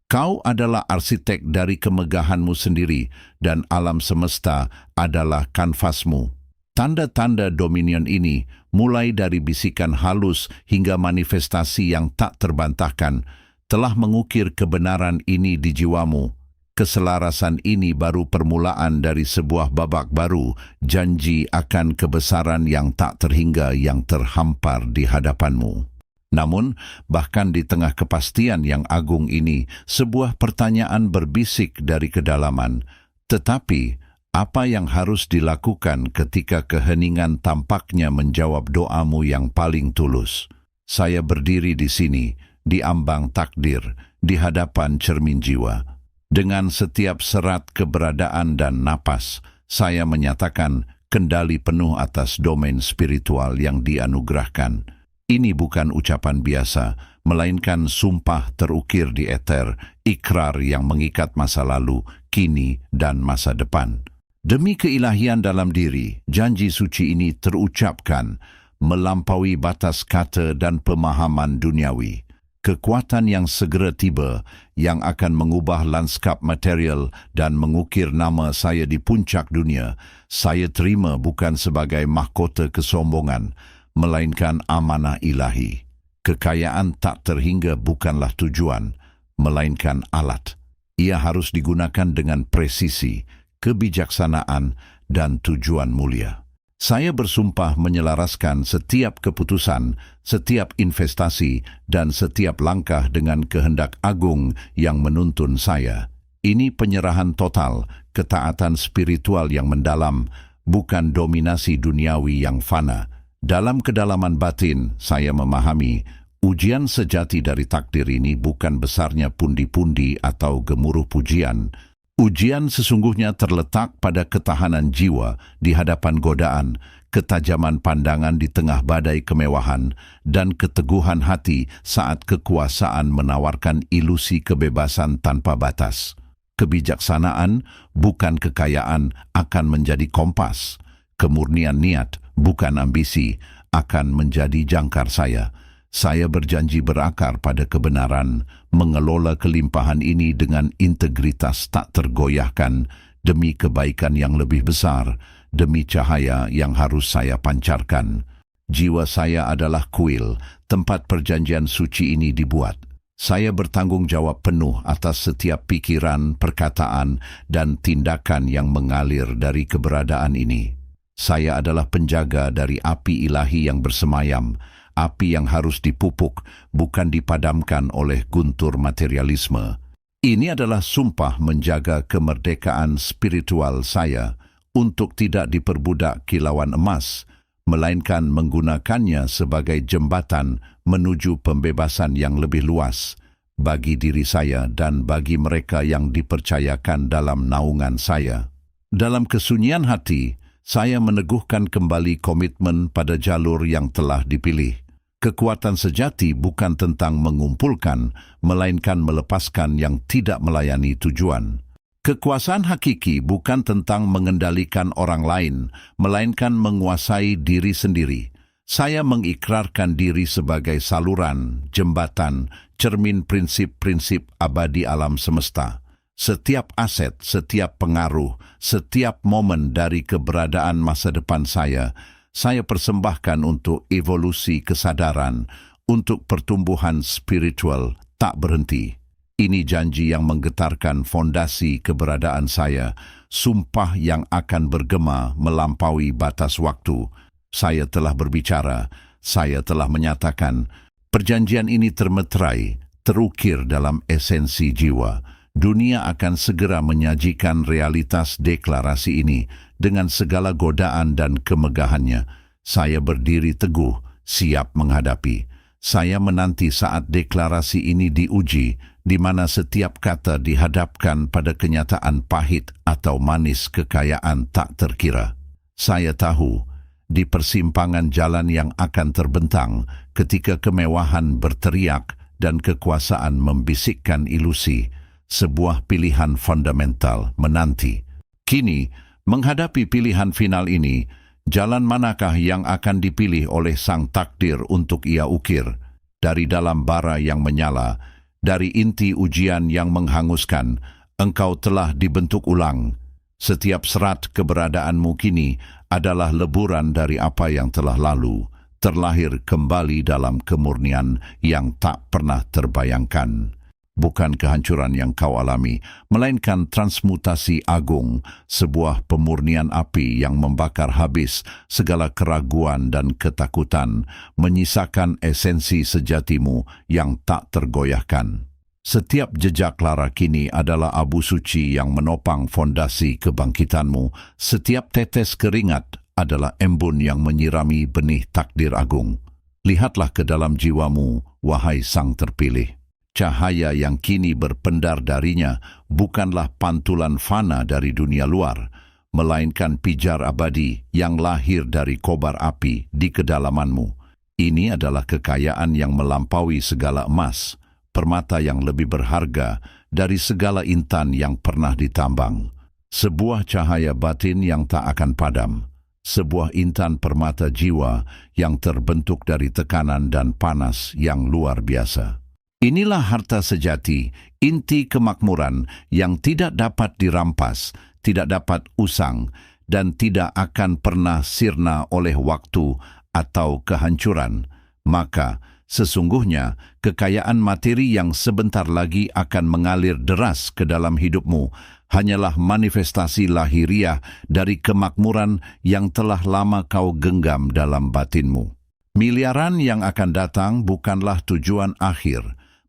Kau adalah arsitek dari kemegahanmu sendiri dan alam semesta adalah kanvasmu. Tanda-tanda dominion ini, mulai dari bisikan halus hingga manifestasi yang tak terbantahkan, telah mengukir kebenaran ini di jiwamu. Keselarasan ini baru permulaan dari sebuah babak baru, janji akan kebesaran yang tak terhingga yang terhampar di hadapanmu. Namun, bahkan di tengah kepastian yang agung ini, sebuah pertanyaan berbisik dari kedalaman. Tetapi, apa yang harus dilakukan ketika keheningan tampaknya menjawab doamu yang paling tulus? Saya berdiri di sini, di ambang takdir, di hadapan cermin jiwa. Dengan setiap serat keberadaan dan napas, saya menyatakan kendali penuh atas domain spiritual yang dianugerahkan. Ini bukan ucapan biasa, melainkan sumpah terukir di eter, ikrar yang mengikat masa lalu, kini, dan masa depan. Demi keilahian dalam diri, janji suci ini terucapkan, melampaui batas kata dan pemahaman duniawi. Kekuatan yang segera tiba, yang akan mengubah lanskap material dan mengukir nama saya di puncak dunia, saya terima bukan sebagai mahkota kesombongan, melainkan amanah ilahi. Kekayaan tak terhingga bukanlah tujuan, melainkan alat. Ia harus digunakan dengan presisi, kebijaksanaan, dan tujuan mulia. Saya bersumpah menyelaraskan setiap keputusan, setiap investasi, dan setiap langkah dengan kehendak agung yang menuntun saya. Ini penyerahan total, ketaatan spiritual yang mendalam, bukan dominasi duniawi yang fana. Dalam kedalaman batin, saya memahami, ujian sejati dari takdir ini bukan besarnya pundi-pundi atau gemuruh pujian. Ujian sesungguhnya terletak pada ketahanan jiwa di hadapan godaan, ketajaman pandangan di tengah badai kemewahan, dan keteguhan hati saat kekuasaan menawarkan ilusi kebebasan tanpa batas. Kebijaksanaan, bukan kekayaan, akan menjadi kompas. Kemurnian niat, bukan ambisi, akan menjadi jangkar saya. Saya berjanji berakar pada kebenaran, mengelola kelimpahan ini dengan integritas tak tergoyahkan demi kebaikan yang lebih besar, demi cahaya yang harus saya pancarkan. Jiwa saya adalah kuil, tempat perjanjian suci ini dibuat. Saya bertanggung jawab penuh atas setiap pikiran, perkataan, dan tindakan yang mengalir dari keberadaan ini. Saya adalah penjaga dari api ilahi yang bersemayam, api yang harus dipupuk, bukan dipadamkan oleh guntur materialisme. Ini adalah sumpah menjaga kemerdekaan spiritual saya untuk tidak diperbudak kilauan emas, melainkan menggunakannya sebagai jembatan menuju pembebasan yang lebih luas bagi diri saya dan bagi mereka yang dipercayakan dalam naungan saya. Dalam kesunyian hati, saya meneguhkan kembali komitmen pada jalur yang telah dipilih. Kekuatan sejati bukan tentang mengumpulkan, melainkan melepaskan yang tidak melayani tujuan. Kekuasaan hakiki bukan tentang mengendalikan orang lain, melainkan menguasai diri sendiri. Saya mengikrarkan diri sebagai saluran, jembatan, cermin prinsip-prinsip abadi alam semesta. Setiap aset, setiap pengaruh, setiap momen dari keberadaan masa depan saya persembahkan untuk evolusi kesadaran, untuk pertumbuhan spiritual tak berhenti. Ini janji yang menggetarkan fondasi keberadaan saya, sumpah yang akan bergema melampaui batas waktu. Saya telah berbicara, saya telah menyatakan, perjanjian ini termeterai, terukir dalam esensi jiwa. Dunia akan segera menyajikan realitas deklarasi ini dengan segala godaan dan kemegahannya. Saya berdiri teguh, siap menghadapi. Saya menanti saat deklarasi ini diuji, di mana setiap kata dihadapkan pada kenyataan pahit atau manis kekayaan tak terkira. Saya tahu, di persimpangan jalan yang akan terbentang, ketika kemewahan berteriak dan kekuasaan membisikkan ilusi, sebuah pilihan fundamental menanti. Kini, menghadapi pilihan final ini, jalan manakah yang akan dipilih oleh sang takdir untuk ia ukir? Dari dalam bara yang menyala, dari inti ujian yang menghanguskan, engkau telah dibentuk ulang. Setiap serat keberadaanmu kini adalah leburan dari apa yang telah lalu, terlahir kembali dalam kemurnian yang tak pernah terbayangkan. Bukan kehancuran yang kau alami, melainkan transmutasi agung, sebuah pemurnian api yang membakar habis segala keraguan dan ketakutan, menyisakan esensi sejatimu yang tak tergoyahkan. Setiap jejak lara kini adalah abu suci yang menopang fondasi kebangkitanmu. Setiap tetes keringat adalah embun yang menyirami benih takdir agung. Lihatlah ke dalam jiwamu, wahai sang terpilih. Cahaya yang kini berpendar darinya bukanlah pantulan fana dari dunia luar, melainkan pijar abadi yang lahir dari kobar api di kedalamanmu. Ini adalah kekayaan yang melampaui segala emas, permata yang lebih berharga dari segala intan yang pernah ditambang. Sebuah cahaya batin yang tak akan padam, sebuah intan permata jiwa yang terbentuk dari tekanan dan panas yang luar biasa. Inilah harta sejati, inti kemakmuran yang tidak dapat dirampas, tidak dapat usang, dan tidak akan pernah sirna oleh waktu atau kehancuran. Maka, sesungguhnya, kekayaan materi yang sebentar lagi akan mengalir deras ke dalam hidupmu hanyalah manifestasi lahiriah dari kemakmuran yang telah lama kau genggam dalam batinmu. Miliaran yang akan datang bukanlah tujuan akhir,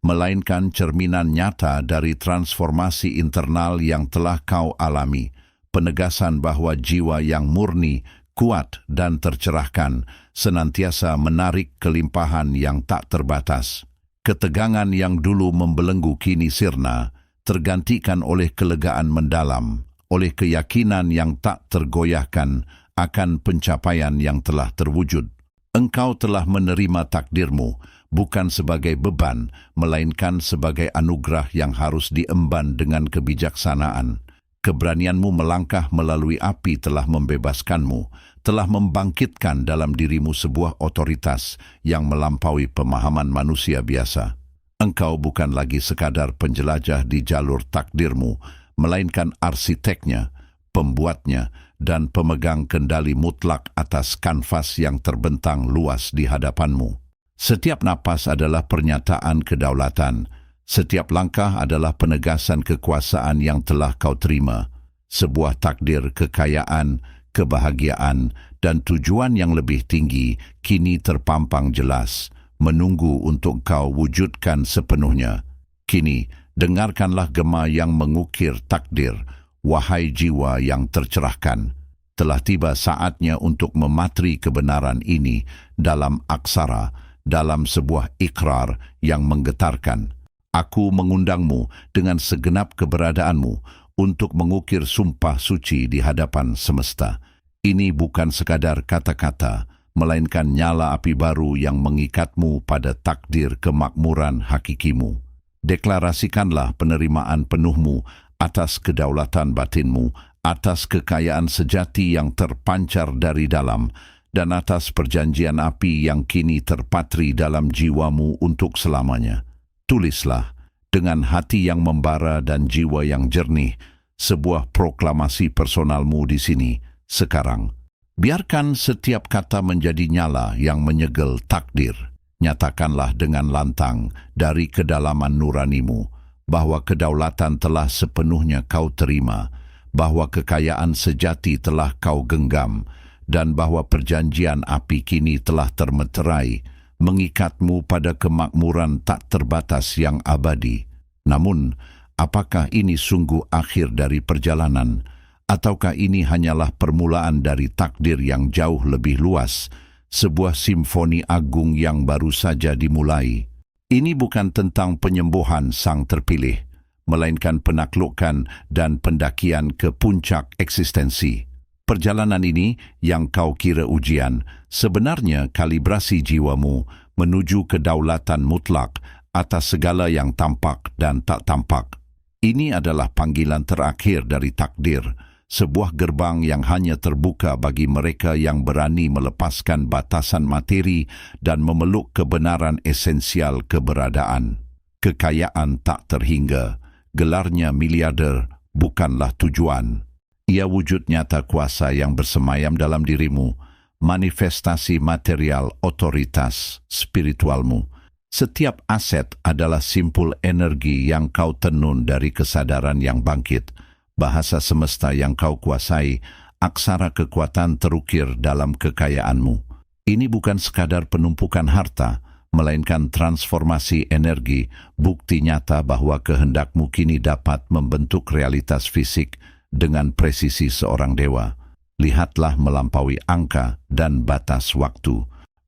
melainkan cerminan nyata dari transformasi internal yang telah kau alami, penegasan bahwa jiwa yang murni, kuat dan tercerahkan senantiasa menarik kelimpahan yang tak terbatas. Ketegangan yang dulu membelenggu kini sirna, tergantikan oleh kelegaan mendalam, oleh keyakinan yang tak tergoyahkan akan pencapaian yang telah terwujud. Engkau telah menerima takdirmu, bukan sebagai beban, melainkan sebagai anugerah yang harus diemban dengan kebijaksanaan. Keberanianmu melangkah melalui api telah membebaskanmu, telah membangkitkan dalam dirimu sebuah otoritas yang melampaui pemahaman manusia biasa. Engkau bukan lagi sekadar penjelajah di jalur takdirmu, melainkan arsiteknya, pembuatnya, dan pemegang kendali mutlak atas kanvas yang terbentang luas di hadapanmu. Setiap napas adalah pernyataan kedaulatan. Setiap langkah adalah penegasan kekuasaan yang telah kau terima. Sebuah takdir kekayaan, kebahagiaan, dan tujuan yang lebih tinggi kini terpampang jelas, menunggu untuk kau wujudkan sepenuhnya. Kini, dengarkanlah gema yang mengukir takdir, wahai jiwa yang tercerahkan. Telah tiba saatnya untuk mematri kebenaran ini dalam aksara, dalam sebuah ikrar yang menggetarkan. Aku mengundangmu dengan segenap keberadaanmu untuk mengukir sumpah suci di hadapan semesta. Ini bukan sekadar kata-kata, melainkan nyala api baru yang mengikatmu pada takdir kemakmuran hakikimu. Deklarasikanlah penerimaan penuhmu atas kedaulatan batinmu, atas kekayaan sejati yang terpancar dari dalam, dan atas perjanjian api yang kini terpatri dalam jiwamu untuk selamanya. Tulislah dengan hati yang membara dan jiwa yang jernih sebuah proklamasi personalmu di sini, sekarang. Biarkan setiap kata menjadi nyala yang menyegel takdir. Nyatakanlah dengan lantang dari kedalaman nuranimu bahwa kedaulatan telah sepenuhnya kau terima, bahwa kekayaan sejati telah kau genggam, dan bahwa perjanjian api kini telah termeterai, mengikatmu pada kemakmuran tak terbatas yang abadi. Namun, apakah ini sungguh akhir dari perjalanan? Ataukah ini hanyalah permulaan dari takdir yang jauh lebih luas, sebuah simfoni agung yang baru saja dimulai? Ini bukan tentang penyembuhan sang terpilih, melainkan penaklukan dan pendakian ke puncak eksistensi. Perjalanan ini yang kau kira ujian, sebenarnya kalibrasi jiwamu menuju kedaulatan mutlak atas segala yang tampak dan tak tampak. Ini adalah panggilan terakhir dari takdir, sebuah gerbang yang hanya terbuka bagi mereka yang berani melepaskan batasan materi dan memeluk kebenaran esensial keberadaan. Kekayaan tak terhingga, gelarnya miliarder bukanlah tujuan. Ia wujud nyata kuasa yang bersemayam dalam dirimu, manifestasi material otoritas spiritualmu. Setiap aset adalah simpul energi yang kau tenun dari kesadaran yang bangkit, bahasa semesta yang kau kuasai, aksara kekuatan terukir dalam kekayaanmu. Ini bukan sekadar penumpukan harta, melainkan transformasi energi, bukti nyata bahwa kehendakmu kini dapat membentuk realitas fisik dengan presisi seorang dewa. Lihatlah melampaui angka dan batas waktu.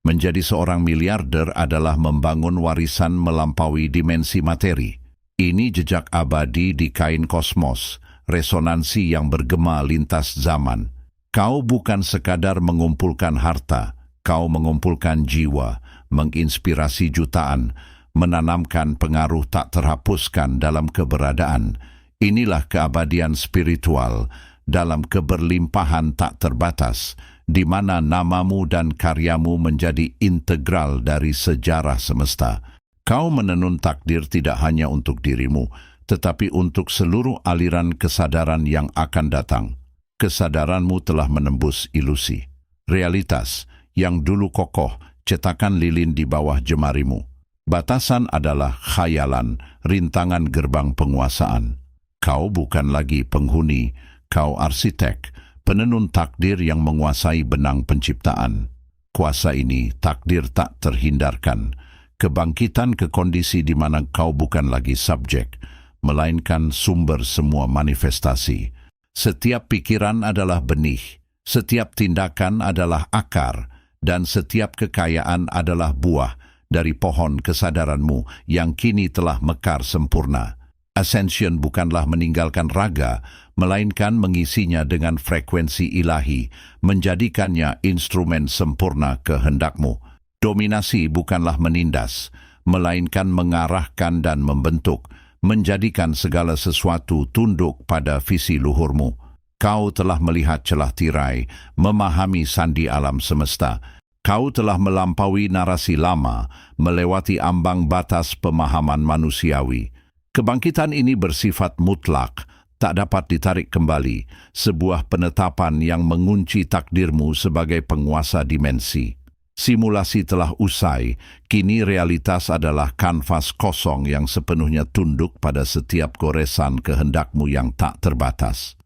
Menjadi seorang miliarder adalah membangun warisan melampaui dimensi materi. Ini jejak abadi di kain kosmos, resonansi yang bergema lintas zaman. Kau bukan sekadar mengumpulkan harta, kau mengumpulkan jiwa, menginspirasi jutaan, menanamkan pengaruh tak terhapuskan dalam keberadaan. Inilah keabadian spiritual dalam keberlimpahan tak terbatas, di mana namamu dan karyamu menjadi integral dari sejarah semesta. Kau menenun takdir tidak hanya untuk dirimu, tetapi untuk seluruh aliran kesadaran yang akan datang. Kesadaranmu telah menembus ilusi. Realitas yang dulu kokoh, cetakan lilin di bawah jemarimu. Batasan adalah khayalan, rintangan gerbang penguasaan. Kau bukan lagi penghuni, kau arsitek, penenun takdir yang menguasai benang penciptaan. Kuasa ini takdir tak terhindarkan. Kebangkitan ke kondisi di mana kau bukan lagi subjek, melainkan sumber semua manifestasi. Setiap pikiran adalah benih, setiap tindakan adalah akar, dan setiap kekayaan adalah buah dari pohon kesadaranmu yang kini telah mekar sempurna. Ascension bukanlah meninggalkan raga, melainkan mengisinya dengan frekuensi ilahi, menjadikannya instrumen sempurna kehendakmu. Dominasi bukanlah menindas, melainkan mengarahkan dan membentuk, menjadikan segala sesuatu tunduk pada visi luhurmu. Kau telah melihat celah tirai, memahami sandi alam semesta. Kau telah melampaui narasi lama, melewati ambang batas pemahaman manusiawi. Kebangkitan ini bersifat mutlak, tak dapat ditarik kembali, sebuah penetapan yang mengunci takdirmu sebagai penguasa dimensi. Simulasi telah usai, kini realitas adalah kanvas kosong yang sepenuhnya tunduk pada setiap goresan kehendakmu yang tak terbatas.